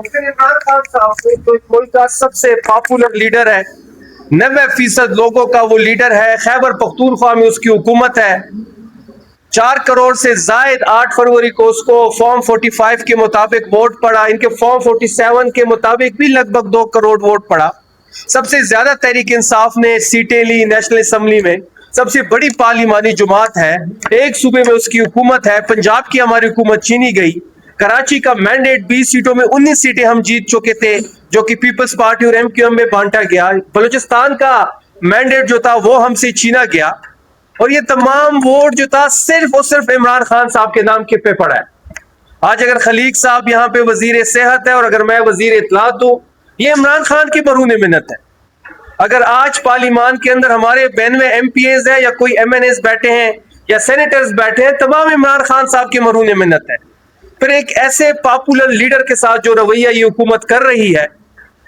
लेकिन इमरान खान साहब तो मुल्क का सबसे पॉपुलर लीडर है, 90% लोगों का वो लीडर है। खैबर पख्तूनख्वा में उसकी हुकूमत है। 4 करोड़ से जायद 8 फरवरी को उसको फॉर्म 45 के मुताबिक वोट पड़ा। इनके फॉर्म 47 के मुताबिक भी लगभग 2 करोड़ वोट पड़ा। सबसे ज्यादा तहरीक इंसाफ ने सीटें ली नेशनल असम्बली में। सबसे बड़ी पार्लिमानी जमात है। एक सूबे में उसकी हुकूमत है। पंजाब की हमारी हुकूमत छीनी गई। कराची का मैंडेट 20 सीटों में 19 सीटें हम जीत चुके थे, जो कि पीपल्स पार्टी और एमक्यूएम में बांटा गया। बलूचिस्तान का मैंडेट जो था वो हमसे छीना गया, और ये तमाम वोट जो था सिर्फ और सिर्फ इमरान खान साहब के नाम के पे पड़ा है। आज अगर खलीक साहब यहाँ पे वजीर सेहत है और अगर मैं वजीर इत्तलात हूँ, ये इमरान खान की बरूने मिन्नत है। अगर आज पार्लियामान के अंदर हमारे 92 एमपीएज है या कोई एमएनएस बैठे हैं या सेनेटर्स बैठे हैं, तमाम इमरान खान साहब की मरूने मिन्नत है। फिर एक ऐसे पॉपुलर लीडर के साथ जो रवैया ये हुकूमत कर रही है,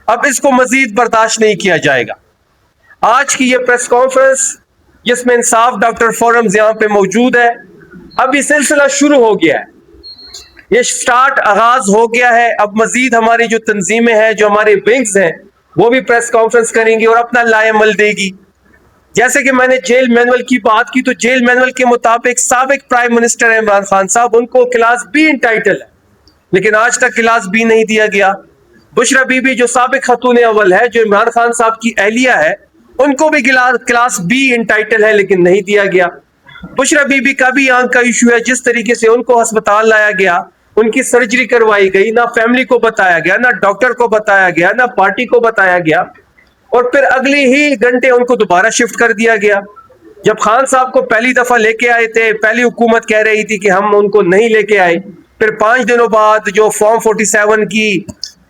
अब इसको मजीद बर्दाश्त नहीं किया जाएगा। आज की ये प्रेस कॉन्फ्रेंस जिसमें इंसाफ डॉक्टर फोरम्स यहाँ पे मौजूद है, अब ये सिलसिला शुरू हो गया है, ये स्टार्ट आगाज हो गया है। अब मजीद हमारी जो तंजीमें हैं, जो हमारे विंग्स हैं, वो भी प्रेस कॉन्फ्रेंस करेंगी और अपना लाएमल देगी। जैसे कि मैंने जेल मैनुअल की बात की, तो जेल मैनुअल के मुताबिक साबिक प्राइम मिनिस्टर इमरान खान साहब, उनको क्लास बी इंटाइटल है, लेकिन आज तक क्लास बी नहीं दिया गया। बुशरा बीबी जो साबिक खतून अव्वल है, जो इमरान खान साहब की अहलिया है, उनको भी क्लास बी इंटाइटल है, लेकिन नहीं दिया गया। बुशरा बीबी का भी आंख का इशू है। जिस तरीके से उनको अस्पताल लाया गया, उनकी सर्जरी करवाई गई, ना फैमिली को बताया गया, ना डॉक्टर को बताया गया, ना पार्टी को बताया गया, और फिर अगले ही घंटे उनको दोबारा शिफ्ट कर दिया गया। जब खान साहब को पहली दफा लेके आए थे, पहली हुकूमत कह रही थी कि हम उनको नहीं लेके आए। फिर 5 दिनों बाद जो फॉर्म 47 की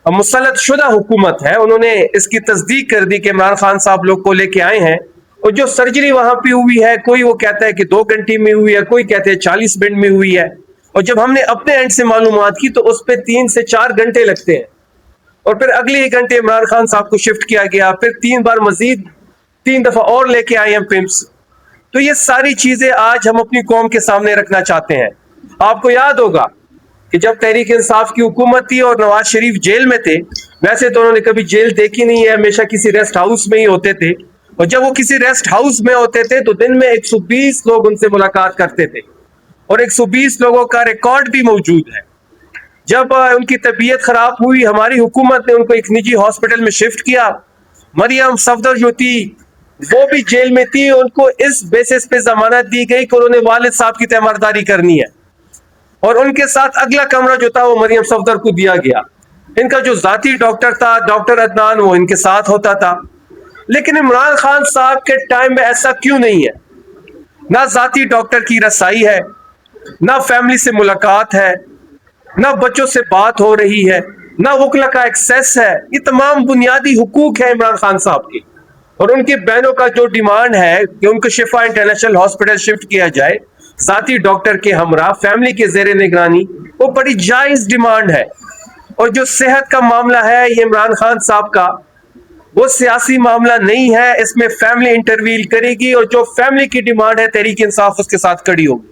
मुसल्लत शुदा हुकूमत है, उन्होंने इसकी तस्दीक कर दी कि इमरान खान साहब लोग को लेके आए हैं। और जो सर्जरी वहां पे हुई है, कोई वो कहता है कि 2 घंटे में हुई है, कोई कहते हैं 40 मिनट में हुई है, और जब हमने अपने एंड से मालूमात की तो उस पर 3 से 4 घंटे लगते हैं। और फिर अगले 1 घंटे इमरान खान साहब को शिफ्ट किया गया, फिर 3 बार मजीद 3 दफा और लेके आए हैं पिम्स। तो ये सारी चीजें आज हम अपनी कौम के सामने रखना चाहते हैं। आपको याद होगा कि जब तहरीक इंसाफ की हुकूमत थी और नवाज शरीफ जेल में थे, वैसे तो उन्होंने कभी जेल देखी नहीं है, हमेशा किसी रेस्ट हाउस में ही होते थे। और जब वो किसी रेस्ट हाउस में होते थे तो दिन में 120 लोग उनसे मुलाकात करते थे, और 120 लोगों का रिकॉर्ड भी मौजूद है। जब उनकी तबीयत खराब हुई, हमारी हुकूमत ने उनको एक निजी हॉस्पिटल में शिफ्ट किया। मरियम सफदर जो थी वो भी जेल में थी, उनको इस बेसिस पे जमानत दी गई कि उन्होंने वालिद साहब की तीमारदारी करनी है, और उनके साथ अगला कमरा जो था वो मरियम सफदर को दिया गया। इनका जो जाती डॉक्टर था, डॉक्टर अदनान, वो इनके साथ होता था। लेकिन इमरान खान साहब के टाइम में ऐसा क्यों नहीं है? ना जाती डॉक्टर की रसाई है, ना फैमिली से मुलाकात है, ना बच्चों से बात हो रही है, ना वकला का एक्सेस है। ये तमाम बुनियादी हुकूक है इमरान खान साहब की। और उनकी बहनों का जो डिमांड है कि उनको शिफा इंटरनेशनल हॉस्पिटल शिफ्ट किया जाए, साथी डॉक्टर के हमरा, फैमिली के जेर निगरानी, वो बड़ी जायज डिमांड है। और जो सेहत का मामला है ये इमरान खान साहब का, वो सियासी मामला नहीं है, इसमें फैमिली इंटरवील करेगी, और जो फैमिली की डिमांड है तहरीक इंसाफ उसके साथ खड़ी होगी।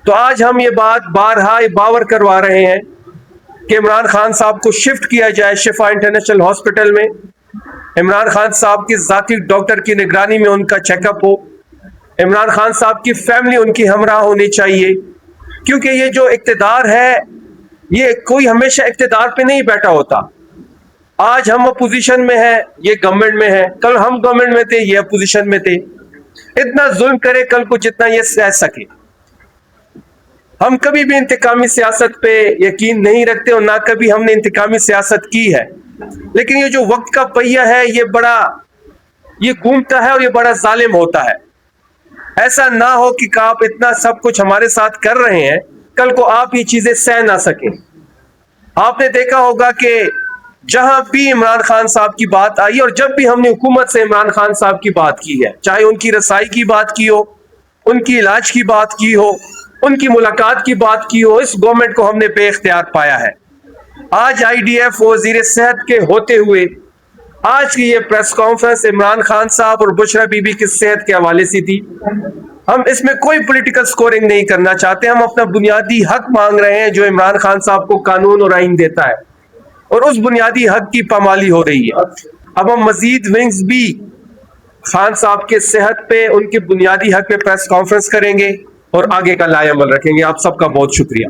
तो आज हम ये बात बारहा बावर करवा रहे हैं कि इमरान खान साहब को शिफ्ट किया जाए शिफा इंटरनेशनल हॉस्पिटल में। इमरान खान साहब की जाती डॉक्टर की निगरानी में उनका चेकअप हो। इमरान खान साहब की फैमिली उनकी हमरा होनी चाहिए, क्योंकि ये जो इक्तिदार है, ये कोई हमेशा इक्तिदार पे नहीं बैठा होता। आज हम अपोजिशन में हैं, ये गवर्नमेंट में है, कल हम गवर्नमेंट में थे, ये अपोजिशन में थे। इतना जुल्म करे कल को जितना ये सह सके। हम कभी भी इंतकामी सियासत पे यकीन नहीं रखते, और ना कभी हमने इंतकामी सियासत की है। लेकिन ये जो वक्त का पहिया है, ये घूमता है और ये बड़ा जालिम होता है। ऐसा ना हो कि आप इतना सब कुछ हमारे साथ कर रहे हैं, कल को आप ये चीजें सह ना सकें। आपने देखा होगा कि जहां भी इमरान खान साहब की बात आई, और जब भी हमने हुकूमत से इमरान खान साहब की बात की है, चाहे उनकी रसाई की बात की हो, उनकी इलाज की बात की हो, उनकी मुलाकात की बात की हो, इस गवर्नमेंट को हमने बेइख्तियार पाया है। आज आईडीएफ वजीर सेहत के होते हुए आज की ये प्रेस कॉन्फ्रेंस इमरान खान साहब और बुशरा बीबी की सेहत के हवाले से थी। हम इसमें कोई पॉलिटिकल स्कोरिंग नहीं करना चाहते। हम अपना बुनियादी हक मांग रहे हैं जो इमरान खान साहब को कानून और आइन देता है। اور اس بنیادی حق کی پامالی ہو رہی ہے. اب ہم مزید ونگز بھی خان صاحب کے صحت پہ، ان کے بنیادی حق پہ پریس کانفرنس کریں گے اور آگے کا لائحہ عمل رکھیں گے. آپ سب کا بہت شکریہ.